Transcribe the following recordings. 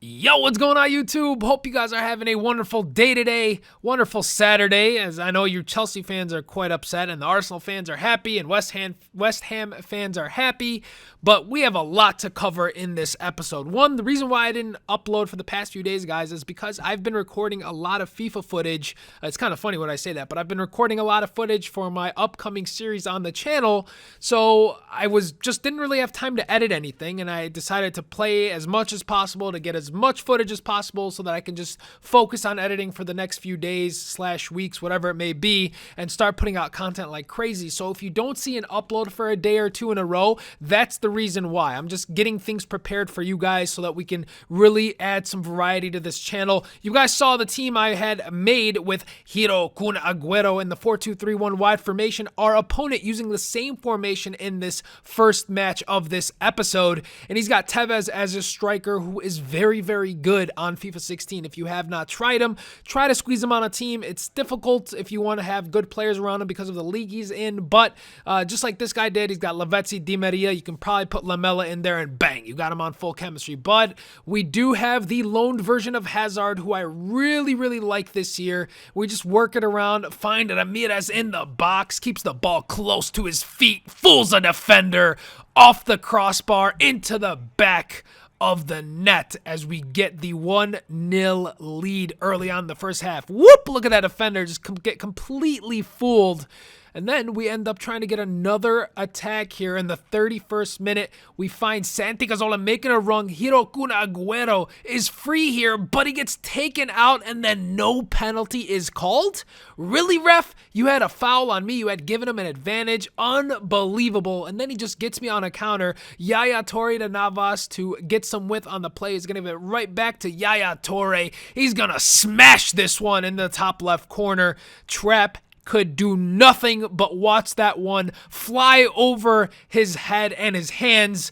Yo, what's going on, YouTube? Hope you guys are having a wonderful day today, wonderful Saturday, as I know you Chelsea fans are quite upset and the Arsenal fans are happy and West Ham fans are happy, but we have a lot to cover in this episode. One, the reason why I didn't upload for the past few days, guys, is because I've been recording a lot of FIFA footage. It's kind of funny when I say that, but I've been recording a lot of footage for my upcoming series on the channel, so I didn't really have time to edit anything, and I decided to play as much as possible to get as much footage as possible so that I can just focus on editing for the next few days / weeks, whatever it may be, and start putting out content like crazy. So if you don't see an upload for a day or two in a row, that's the reason why. I'm just getting things prepared for you guys so that we can really add some variety to this channel. You guys saw the team I had made with Hiro Kun Aguero in the 4-2-3-1 wide formation. Our opponent using the same formation in this first match of this episode, and he's got Tevez as a striker who is very, very good on FIFA 16. If you have not tried him, try to squeeze him on a team. It's difficult if you want to have good players around him because of the league he's in, but just like this guy did, he's got Lavezzi, Di Maria. You can probably put Lamela in there and bang, you got him on full chemistry. But we do have the loaned version of Hazard, who I really, really like this year. We just work it around, find Ramirez in the box, keeps the ball close to his feet, fools a defender, off the crossbar, into the back of the net as we get the 1-0 lead early on in the first half. Whoop! Look at that defender just get completely fooled. And then we end up trying to get another attack here in the 31st minute. We find Santi Cazorla making a run. Hiro Kun Aguero is free here, but he gets taken out and then no penalty is called? Really, ref? You had a foul on me. You had given him an advantage. Unbelievable. And then he just gets me on a counter. Yaya Toure to Navas to get some width on the play. He's going to give it right back to Yaya Toure. He's going to smash this one in the top left corner. Trap could do nothing but watch that one fly over his head and his hands.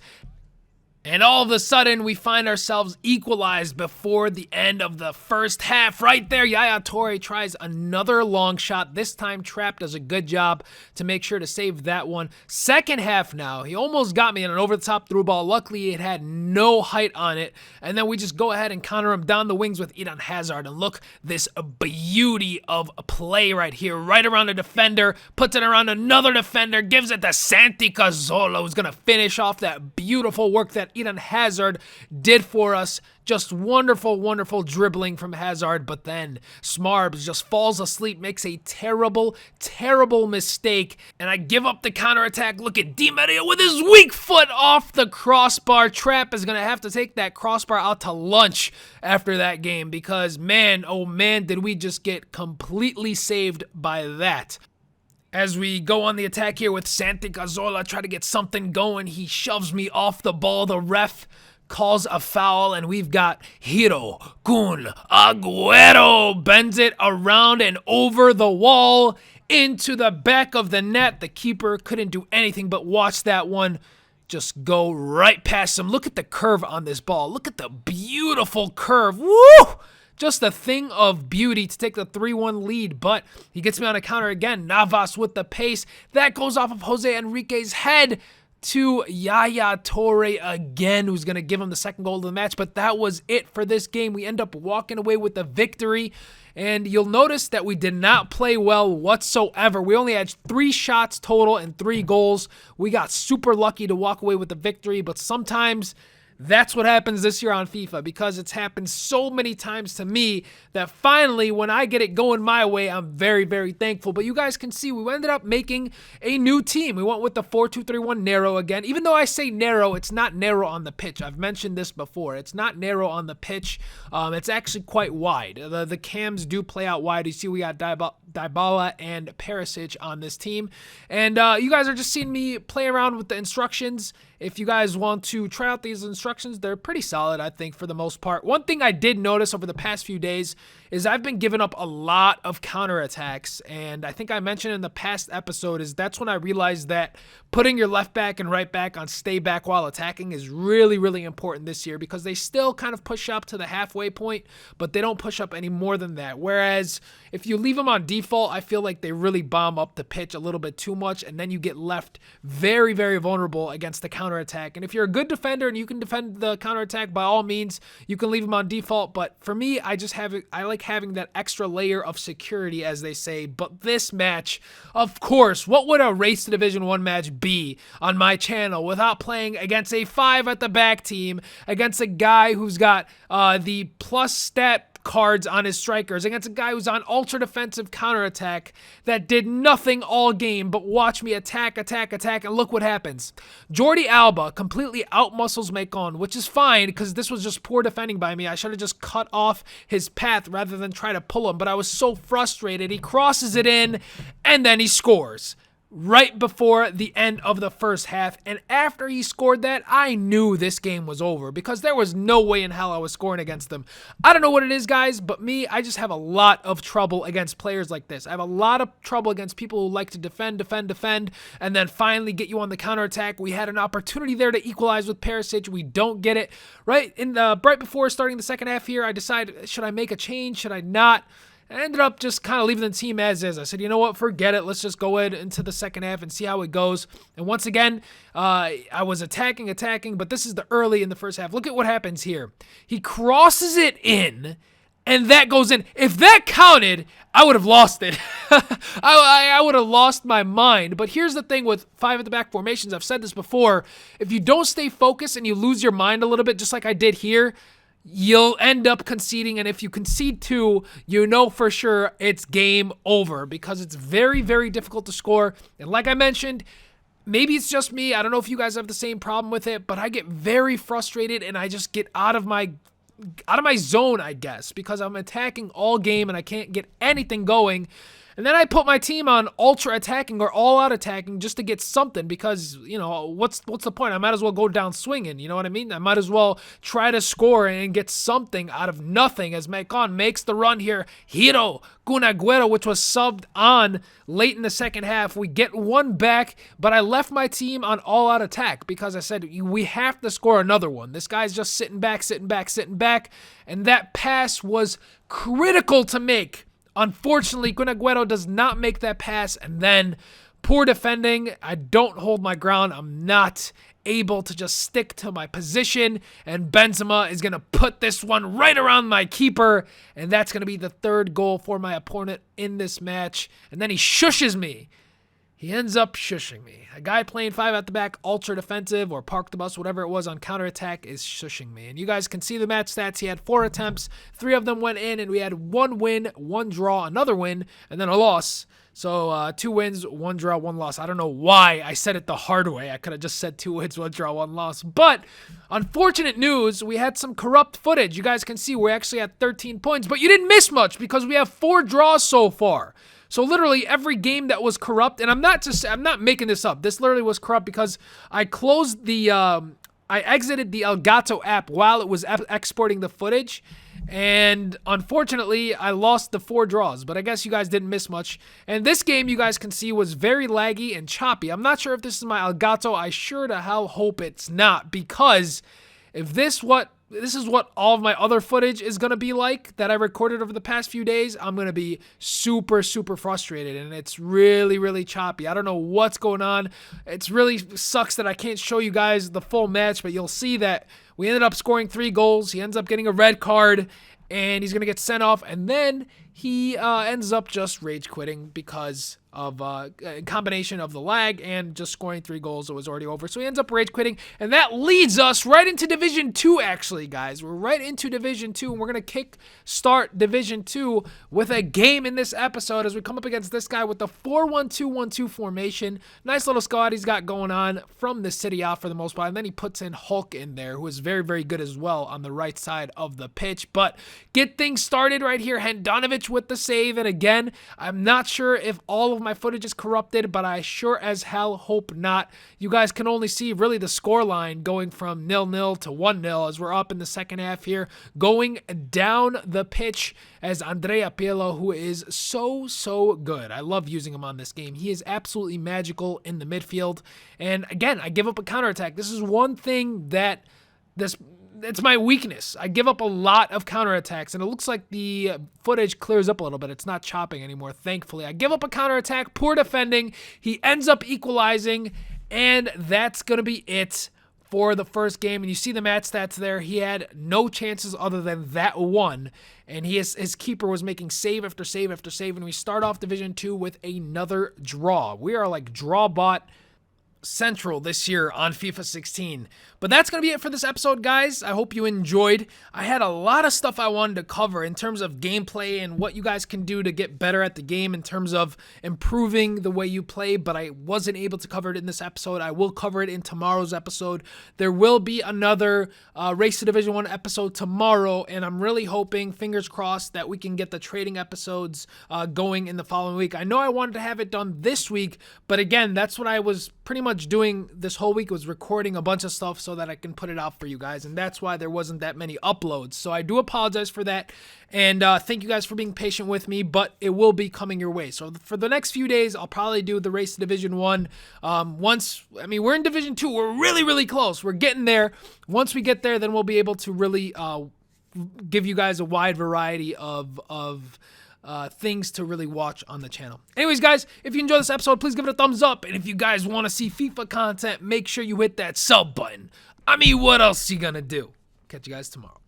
And all of a sudden, we find ourselves equalized before the end of the first half. Right there, Yaya Toure tries another long shot. This time, Trapp does a good job to make sure to save that one. Second half now, he almost got me in an over-the-top through ball. Luckily, it had no height on it. And then we just go ahead and counter him down the wings with Eden Hazard. And look, this beauty of play right here. Right around the defender, puts it around another defender, gives it to Santi Cazorla, who's going to finish off that beautiful work that Eden Hazard did for us. Just wonderful, wonderful dribbling from Hazard, but then Smarbs just falls asleep, makes a terrible, terrible mistake, and I give up the counterattack. Look at Di Maria with his weak foot off the crossbar. Trapp is going to have to take that crossbar out to lunch after that game because, man, oh man, did we just get completely saved by that. As we go on the attack here with Santi Cazorla, try to get something going. He shoves me off the ball. The ref calls a foul, and we've got Hiro Kun Aguero. Bends it around and over the wall into the back of the net. The keeper couldn't do anything but watch that one just go right past him. Look at the curve on this ball. Look at the beautiful curve. Woo! Just a thing of beauty to take the 3-1 lead, but he gets me on a counter again. Navas with the pace. That goes off of Jose Enrique's head to Yaya Toure again, who's going to give him the second goal of the match. But that was it for this game. We end up walking away with the victory. And you'll notice that we did not play well whatsoever. We only had 3 shots total and 3 goals. We got super lucky to walk away with the victory, but sometimes that's what happens this year on FIFA, because it's happened so many times to me that finally, when I get it going my way, I'm very, very thankful. But you guys can see we ended up making a new team. We went with the 4-2-3-1 narrow again. Even though I say narrow, it's not narrow on the pitch. I've mentioned this before. It's not narrow on the pitch. It's actually quite wide. The cams do play out wide. You see we got Dybala and Perisic on this team. And you guys are just seeing me play around with the instructions. If you guys want to try out these instructions, they're pretty solid, I think, for the most part. One thing I did notice over the past few days is I've been giving up a lot of counterattacks, and I think I mentioned in the past episode is that's when I realized that putting your left back and right back on stay back while attacking is really, really important this year because they still kind of push up to the halfway point, but they don't push up any more than that. Whereas if you leave them on defense, default, I feel like they really bomb up the pitch a little bit too much, and then you get left very, very vulnerable against the counterattack. And if you're a good defender and you can defend the counterattack, by all means, you can leave them on default. But for me, I like having that extra layer of security, as they say. But this match, of course, what would a Race to Division 1 match be on my channel without playing against a 5 at the back team, against a guy who's got the plus stat cards on his strikers, against a guy who's on ultra defensive counterattack that did nothing all game but watch me attack, and look what happens. Jordi Alba completely outmuscles Macon, which is fine because this was just poor defending by me. I should have just cut off his path rather than try to pull him, but I was so frustrated. He crosses it in, and then he scores right before the end of the first half. And after he scored that, I knew this game was over because there was no way in hell I was scoring against them. I don't know what it is, guys, but me, I just have a lot of trouble against players like this. I have a lot of trouble against people who like to defend, and then finally get you on the counterattack. We had an opportunity there to equalize with Perisic. We don't get it. Right before starting the second half here, I decided, should I make a change? Should I not? I ended up just kind of leaving the team as is. I said, you know what, forget it. Let's just go into the second half and see how it goes. And once again, I was attacking, but this is the early in the first half. Look at what happens here. He crosses it in, and that goes in. If that counted, I would have lost it. I would have lost my mind. But here's the thing with 5 at the back formations. I've said this before. If you don't stay focused and you lose your mind a little bit, just like I did here, you'll end up conceding, and if you concede 2, you know for sure it's game over because it's very, very difficult to score. And like I mentioned, maybe it's just me. I don't know if you guys have the same problem with it, but I get very frustrated and I just get out of my zone, I guess, because I'm attacking all game and I can't get anything going. And then I put my team on ultra attacking or all out attacking just to get something because, you know, what's the point? I might as well go down swinging, you know what I mean? I might as well try to score and get something out of nothing as Macon makes the run here. Hiro Gunaguero, which was subbed on late in the second half. We get one back, but I left my team on all out attack because I said, we have to score another one. This guy's just sitting back. And that pass was critical to make. Unfortunately, Gunaguero does not make that pass, and then poor defending. I don't hold my ground. I'm not able to just stick to my position, and Benzema is going to put this one right around my keeper, and that's going to be the 3rd goal for my opponent in this match. And then he shushes me. He ends up shushing me. A guy playing 5 at the back, ultra defensive, or park the bus, whatever it was on counterattack, is shushing me. And you guys can see the match stats. He had 4 attempts, 3 of them went in, and we had 1 win, 1 draw, another win, and then a loss. So 2 wins, 1 draw, 1 loss. I don't know why I said it the hard way. I could have just said 2 wins, 1 draw, 1 loss. But unfortunate news, we had some corrupt footage. You guys can see we're actually at 13 points, but you didn't miss much because we have 4 draws so far. So literally every game that was corrupt, and I'm not making this up. This literally was corrupt because I closed I exited the Elgato app while it was exporting the footage, and unfortunately I lost the 4 draws, but I guess you guys didn't miss much. And this game, you guys can see, was very laggy and choppy. I'm not sure if this is my Elgato. I sure to hell hope it's not, because if this is what all of my other footage is going to be like that I recorded over the past few days, I'm going to be super, super frustrated, and it's really, really choppy. I don't know what's going on. It's really sucks that I can't show you guys the full match, but you'll see that we ended up scoring 3 goals. He ends up getting a red card, and he's going to get sent off, and then he ends up just rage quitting because of a combination of the lag and just scoring 3 goals. It was already over, so he ends up rage quitting, and that leads us right into Division 2, actually, guys. We're right into Division 2, and we're going to start Division 2 with a game in this episode as we come up against this guy with the 4-1-2-1-2 formation. Nice little squad he's got going on from the City out for the most part, and then he puts in Hulk in there, who is very, very good as well on the right side of the pitch. But get things started right here. Handanovic with the save, and again, I'm not sure if all of my footage is corrupted, but I sure as hell hope not. You guys can only see really the score line going from 0-0 to 1-0 as we're up in the second half here, going down the pitch as Andrea Pirlo, who is so good. I love using him on this game. He is absolutely magical in the midfield, and again, I give up a counterattack. This is one thing that this it's my weakness. I give up a lot of counterattacks, and it looks like the footage clears up a little bit. It's not chopping anymore, thankfully. I give up a counterattack, poor defending. He ends up equalizing, and that's going to be it for the first game. And you see the match stats there. He had no chances other than that one, and his keeper was making save after save after save, and we start off Division 2 with another draw. We are like draw bot central this year on FIFA 16. But that's going to be it for this episode, guys. I hope you enjoyed. I had a lot of stuff I wanted to cover in terms of gameplay and what you guys can do to get better at the game in terms of improving the way you play, but I wasn't able to cover it in this episode. I will cover it in tomorrow's episode. There will be another Race to Division 1 episode tomorrow, and I'm really hoping, fingers crossed, that we can get the trading episodes going in the following week. I know I wanted to have it done this week, but again, that's what I was pretty much doing this whole week, was recording a bunch of stuff so that I can put it out for you guys, and that's why there wasn't that many uploads. So I do apologize for that, and thank you guys for being patient with me, but it will be coming your way. So for the next few days, I'll probably do the Race to Division 1. We're in Division 2. We're really, really close. We're getting there. Once we get there, then we'll be able to really give you guys a wide variety of things to really watch on the channel. Anyways, guys, if you enjoyed this episode, please give it a thumbs up. And if you guys want to see FIFA content, make sure you hit that sub button. I mean, what else you gonna do? Catch you guys tomorrow.